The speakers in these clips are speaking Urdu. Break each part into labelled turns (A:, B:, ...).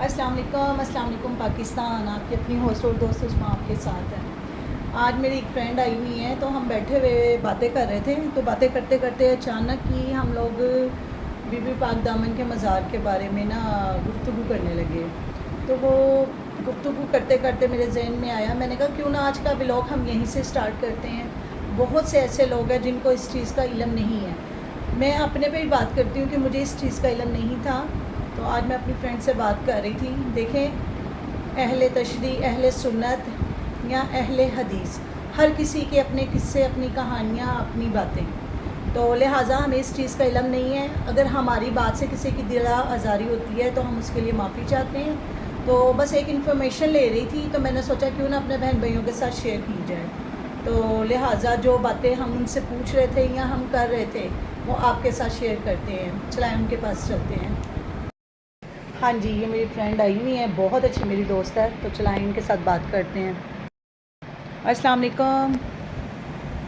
A: السلام علیکم پاکستان، آپ کی اپنی ہوسٹ اور دوست عثمان آپ کے ساتھ ہیں۔ آج میری ایک فرینڈ آئی ہوئی ہے، تو ہم بیٹھے ہوئے باتیں کر رہے تھے، تو باتیں کرتے کرتے اچانک ہی ہم لوگ بی بی پاک دامن کے مزار کے بارے میں گفتگو کرنے لگے۔ تو وہ گفتگو کرتے کرتے میرے ذہن میں آیا، میں نے کہا کیوں نہ آج کا ولاگ ہم یہیں سے سٹارٹ کرتے ہیں۔ بہت سے ایسے لوگ ہیں جن کو اس چیز کا علم نہیں ہے۔ میں اپنے پہ ہی بات کرتی ہوں کہ مجھے اس چیز کا علم نہیں تھا، تو آج میں اپنی فرینڈ سے بات کر رہی تھی۔ دیکھیں، اہل تشریع، اہل سنت یا اہل حدیث، ہر کسی کے اپنے قصے، اپنی کہانیاں، اپنی باتیں، تو لہٰذا ہمیں اس چیز کا علم نہیں ہے۔ اگر ہماری بات سے کسی کی دل آزاری ہوتی ہے تو ہم اس کے لیے معافی چاہتے ہیں۔ تو بس ایک انفارمیشن لے رہی تھی، تو میں نے سوچا کیوں نہ اپنے بہن بھائیوں کے ساتھ شیئر کی جائے۔ تو لہٰذا جو باتیں ہم ان سے پوچھ رہے تھے یا ہم کر رہے تھے وہ آپ کے ساتھ شیئر کرتے ہیں۔ چلائیں ان کے پاس چلتے ہیں۔ ہاں جی، یہ میری فرینڈ آئی ہوئی ہے، بہت اچھی میری دوست ہے، تو چلائیں ان کے ساتھ بات کرتے ہیں۔ السلام علیکم۔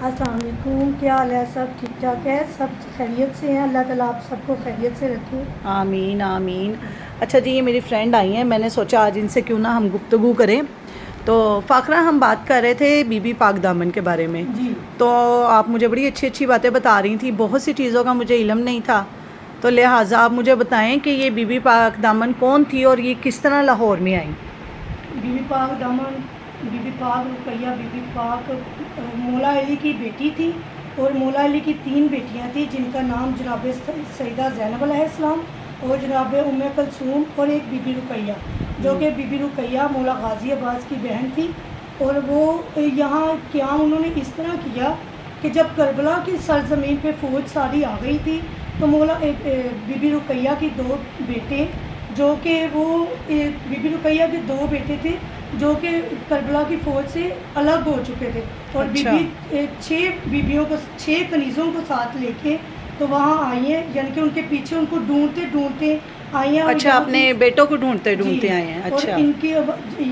B: السلام علیکم، کیا حال ہے؟ سب ٹھیک ٹھاک ہے؟ سب خیریت سے ہیں؟ اللہ تعالیٰ آپ سب کو خیریت سے رکھے۔
A: آمین آمین۔ اچھا جی، یہ میری فرینڈ آئی ہیں، میں نے سوچا آج ان سے کیوں نہ ہم گفتگو کریں۔ تو فاخرہ، ہم بات کر رہے تھے بی بی پاک دامن کے بارے میں،
B: جی،
A: تو آپ مجھے بڑی اچھی اچھی باتیں بتا رہی تھیں، بہت سی چیزوں کا مجھے علم نہیں تھا، تو لہٰذا آپ مجھے بتائیں کہ یہ بی بی پاک دامن کون تھی اور یہ کس طرح لاہور میں آئی؟
B: بی بی پاک دامن، بی بی پاک رقیہ، بی بی پاک مولا علی کی بیٹی تھی، اور مولا علی کی 3 بیٹیاں تھیں، جن کا نام جناب سیدہ زینب علیہ السلام اور جناب ام کلثوم اور ایک بی بی رقیہ، جو کہ بی بی رقیہ مولا غازی عباس کی بہن تھی۔ اور وہ یہاں قیام انہوں نے اس طرح کیا کہ جب کربلا کی سرزمین پہ فوج ساری آ گئی تھی، تو مولا بی بی رقیہ کی 2 بیٹے، جو کہ وہ بی بی رقیہ کے 2 بیٹے تھے جو کہ کربلا کی فوج سے الگ ہو چکے تھے، اور
A: اچھا،
B: بی بی 6 بیویوں کو، 6 کنیزوں کو ساتھ لے کے تو وہاں آئی ہیں، یعنی کہ ان کے پیچھے ان کو ڈھونڈتے ڈھونڈتے آئی ہیں۔ اور
A: اچھا، اپنے بیٹوں کو ڈھونڈتے ڈھونڈتے
B: جی،
A: آئے ہیں۔
B: اور
A: اچھا،
B: ان کی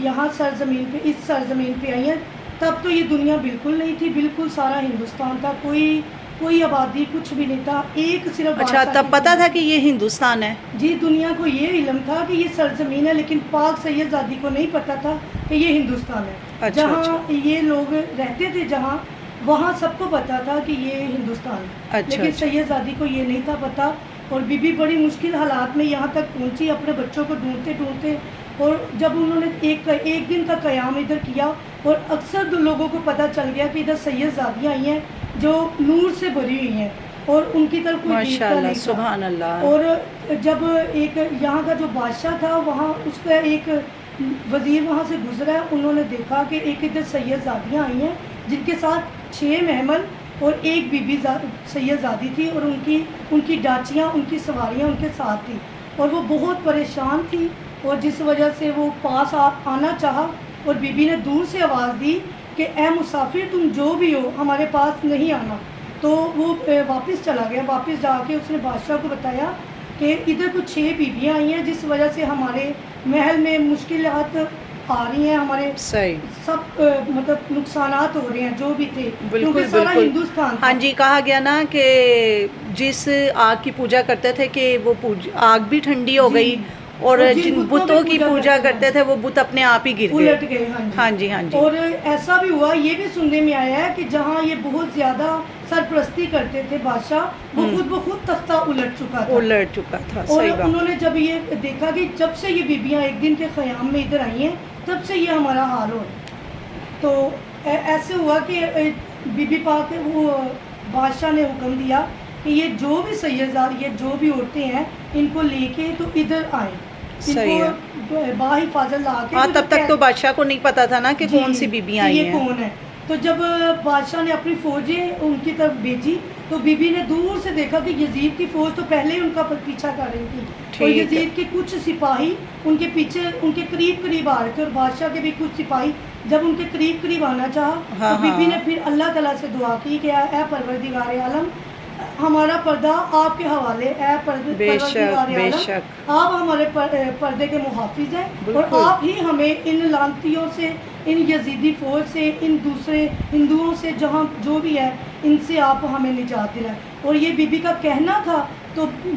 B: یہاں سرزمین پہ، اس سرزمین پہ آئی ہیں۔ تب تو یہ دنیا بالکل نہیں تھی، بالکل سارا ہندوستان تھا، کوئی آبادی کچھ بھی نہیں تھا، ایک صرف
A: اچھا،
B: بادشاہ
A: تب
B: کی
A: پتہ تھا کہ یہ ہندوستان ہے؟
B: جی، دنیا کو یہ علم تھا کہ یہ سرزمین ہے، لیکن پاک سید زادی کو نہیں پتہ تھا کہ یہ ہندوستان ہے۔
A: اچھا
B: جہاں
A: اچھا
B: یہ لوگ رہتے تھے، جہاں وہاں سب کو پتہ تھا کہ یہ ہندوستان ہے،
A: اچھا
B: لیکن
A: اچھا
B: سید زادی کو یہ نہیں تھا پتہ۔ اور بی بی بڑی مشکل حالات میں یہاں تک پہنچی اپنے بچوں کو ڈھونڈتے ڈھونڈتے، اور جب انہوں نے ایک دن کا قیام ادھر کیا، اور اکثر لوگوں کو پتہ چل گیا کہ ادھر سید زادیاں آئی ہیں جو نور سے بھری ہوئی ہیں، اور ان کی طرف کوئی
A: ماشاء
B: دیکھتا
A: اللہ،
B: نہیں تھا۔
A: سبحان اللہ۔
B: اور جب ایک یہاں کا جو بادشاہ تھا، وہاں اس کا ایک وزیر وہاں سے گزرا، انہوں نے دیکھا کہ ایک ادھر سید زادیاں آئی ہیں جن کے ساتھ 6 محمل اور ایک بی بی سید زادی تھی، اور ان کی ڈاچیاں، ان کی سواریاں ان کے ساتھ تھیں، اور وہ بہت پریشان تھی، اور جس وجہ سے وہ پاس آنا چاہا، اور بی بی نے دور سے آواز دی کہ اے مسافر، تم جو بھی ہو ہمارے پاس نہیں آنا۔ تو وہ واپس چلا گیا، واپس جا کے اس نے بادشاہ کو بتایا کہ ادھر کچھ 6 بیویاں آئی ہیں، جس وجہ سے ہمارے محل میں مشکلات آ رہی ہیں، ہمارے
A: صحیح،
B: سب مطلب نقصانات ہو رہے ہیں جو بھی تھے،
A: بالکل
B: کیونکہ سارا
A: بالکل۔
B: ہندوستان تھا۔
A: ہاں جی، کہا گیا نا کہ جس آگ کی پوجا کرتے تھے کہ وہ آگ بھی ٹھنڈی ہو گئی، اور جن بتوں کی پوجا کرتے تھے وہ بت اپنے آپ ہی گر گئے،
B: الٹ گئے۔
A: ہاں جی ہاں جی۔
B: اور ایسا بھی ہوا، یہ بھی سننے میں آیا ہے کہ جہاں یہ بہت زیادہ سرپرستی کرتے تھے بادشاہ، وہ خود بخود تختہ الٹ چکا تھا۔ اور
A: صحیح بات۔
B: انہوں نے جب یہ دیکھا کہ جب سے یہ بیبیاں ایک دن کے قیام میں ادھر آئی ہیں، تب سے یہ ہمارا حال ہو رہا ہے۔ تو ایسے ہوا کہ بی بی پاک، وہ بادشاہ نے حکم دیا کہ یہ جو بھی سیدزاد، یہ جو بھی عورتیں ہیں، ان کو لے کے تو ادھر آئیں، ان
A: صحیح ہے۔
B: کو باحفاظت لا کے۔
A: ہاں، تب تک تو بادشاہ کو نہیں پتا تھا نا کہ کون سی بیبیاں آئی
B: یہ
A: ہیں۔
B: کون ہے۔ تو جب بادشاہ نے اپنی فوجیں ان کی طرف بھیجی، تو بی بی نے دور سے دیکھا کہ یزید کی فوج تو پہلے ہی ان کا پیچھا کر رہی تھی، اور یزید کے کچھ سپاہی ان کے پیچھے، ان کے قریب آ رہے تھے، اور بادشاہ کے بھی کچھ سپاہی جب ان کے قریب آنا چاہا، تو بی بی نے پھر اللہ تعالیٰ سے دعا کی کہ اے پروردگار عالم، ہمارا پردہ آپ کے حوالے، اے پروردگار عالم، آپ ہمارے پردے کے محافظ ہیں، اور آپ ہی ہمیں ان لعنتیوں سے، ان یزیدی فوج سے، ان دوسرے ہندوؤں سے، جہاں جو بھی ہے، ان سے آپ ہمیں نجات دلائیں۔ اور یہ بی بی کا کہنا تھا تو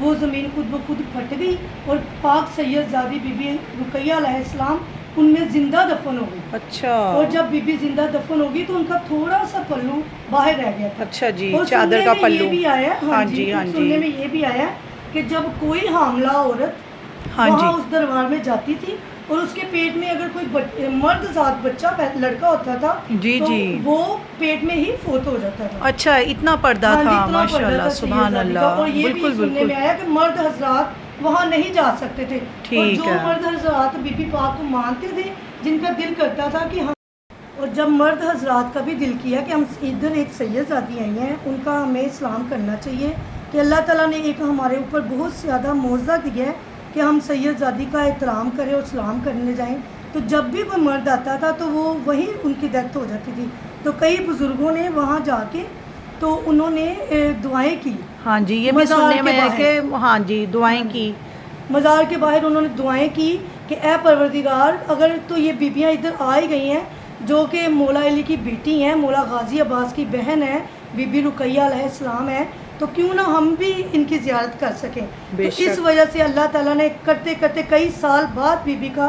B: وہ زمین خود بخود پھٹ گئی اور پاک سیدزادی بی بی رقیہ علیہ السلام ان میں زندہ دفن ہو گئی.
A: اچھا.
B: اور جب بی بی زندہ دفن ہوگی تو ان کا تھوڑا سا پلو باہر رہ گیا تھا.
A: اچھا جی,
B: اور
A: چادر کا پلو.
B: یہ بھی آیا, ہاں جی, سننے میں یہ بھی آیا کہ جب کوئی حاملہ عورت وہاں اس دربار میں جاتی تھی اور اس کے پیٹ میں اگر کوئی مرد ذات بچہ لڑکا ہوتا تھا
A: جی
B: تو
A: جی
B: وہ پیٹ میں ہی فوت ہو جاتا تھا.
A: اچھا, اتنا پردہ تھا, ماشاء اللہ, سبحان اللہ.
B: اور یہ بھی سننے میں آیا کہ مرد حضرات وہاں نہیں جا سکتے تھے. اور جو مرد حضرات بی بی پاک کو مانتے تھے, جن کا دل کرتا تھا کہ ہم, اور جب مرد حضرات کا بھی دل کیا کہ ہم ادھر ایک سیدزادی آئی ہیں, ان کا ہمیں اسلام کرنا چاہیے, کہ اللہ تعالیٰ نے ایک ہمارے اوپر بہت زیادہ معجزہ دیا ہے کہ ہم سیدزادی کا احترام کریں اور سلام کرنے جائیں. تو جب بھی کوئی مرد آتا تھا تو وہ وہیں ان کی ڈیتھ ہو جاتی تھی. تو کئی بزرگوں نے وہاں جا کے تو انہوں نے دعائیں کی.
A: ہاں جی, یہ بھی سننے میں ہے کہ ہاں جی دعائیں کی.
B: مزار کے باہر انہوں نے دعائیں کی کہ اے پروردگار, اگر تو یہ بیبیاں ادھر آئی گئی ہیں جو کہ مولا علی کی بیٹی ہیں, مولا غازی عباس کی بہن ہے, بی بی رقیہ علیہ السلام ہے, تو کیوں نہ ہم بھی ان کی زیارت کر سکیں. تو اس وجہ سے اللہ تعالیٰ نے کرتے کرتے کئی سال بعد بی بی کا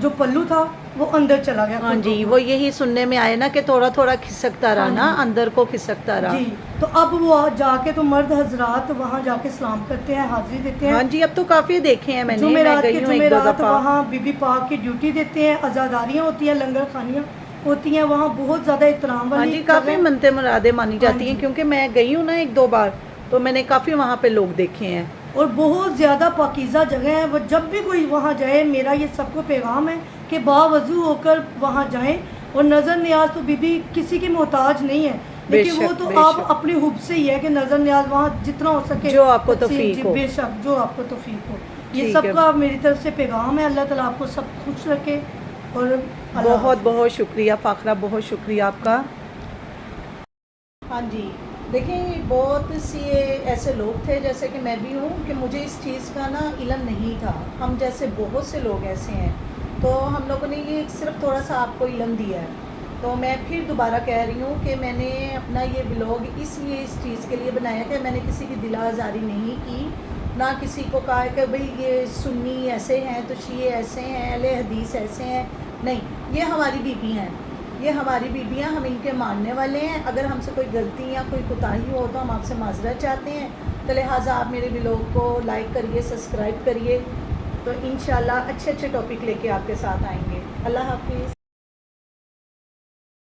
B: جو پلو تھا وہ اندر چلا گیا.
A: ہاں جی, وہ یہی سننے میں آیا نا کہ تھوڑا تھوڑا کھسکتا رہا نا, اندر کو کھسکتا رہا.
B: جی, تو اب وہ جا کے تو مرد حضرات وہاں جا کے سلام کرتے ہیں, حاضری دیتے ہیں.
A: ہاں جی, اب تو کافی دیکھے ہیں میں نے,
B: جمعرات وہاں بی بی پاک کی ڈیوٹی دیتے ہیں, عزاداریاں ہوتی ہیں, لنگر خانیاں ہوتی ہیں, وہاں بہت زیادہ احترام والی.
A: ہاں جی, کافی منتیں مرادیں مانی جاتی ہیں, کیونکہ میں گئی ہوں نا 1-2 بار, تو میں نے کافی وہاں پہ لوگ دیکھے ہیں.
B: اور بہت زیادہ پاکیزہ جگہ ہے وہ. جب بھی کوئی وہاں جائے, میرا یہ سب کو پیغام ہے کہ باوضو ہو کر وہاں جائیں. اور نظر نیاز تو بی بی کسی کی محتاج نہیں ہے, لیکن وہ تو آپ اپنی حب سے ہی ہے کہ نظر نیاز وہاں جتنا ہو سکے,
A: جو آپ کو توفیق ہو.
B: بے شک, جو آپ کو توفیق ہو. یہ سب کا میری طرف سے پیغام ہے. اللہ تعالیٰ آپ کو سب خوش رکھے. اور
A: بہت بہت شکریہ فاخرہ, بہت شکریہ آپ کا. ہاں جی, دیکھیں بہت سی ایسے لوگ تھے جیسے کہ میں بھی ہوں, کہ مجھے اس چیز کا نا علم نہیں تھا. ہم جیسے بہت سے لوگ ایسے ہیں, تو ہم لوگوں نے یہ صرف تھوڑا سا آپ کو علم دیا ہے. تو میں پھر دوبارہ کہہ رہی ہوں کہ میں نے اپنا یہ بلاگ اس لیے اس چیز کے لیے بنایا کہ میں نے کسی کی دل آزاری نہیں کی, نہ کسی کو کہا کہ بھئی یہ سنی ایسے ہیں تو شیعہ ایسے ہیں, اہل حدیث ایسے ہیں. نہیں, یہ ہماری بیوی ہیں, یہ ہماری بیویاں, ہم ان کے ماننے والے ہیں. اگر ہم سے کوئی غلطی یا کوئی کوتاہی ہو تو ہم آپ سے معذرت چاہتے ہیں. تو لہٰذا آپ میرے ولاگ کو لائک کریے, سبسکرائب کریے, تو انشاءاللہ اچھے اچھے ٹاپک لے کے آپ کے ساتھ آئیں گے. اللہ حافظ.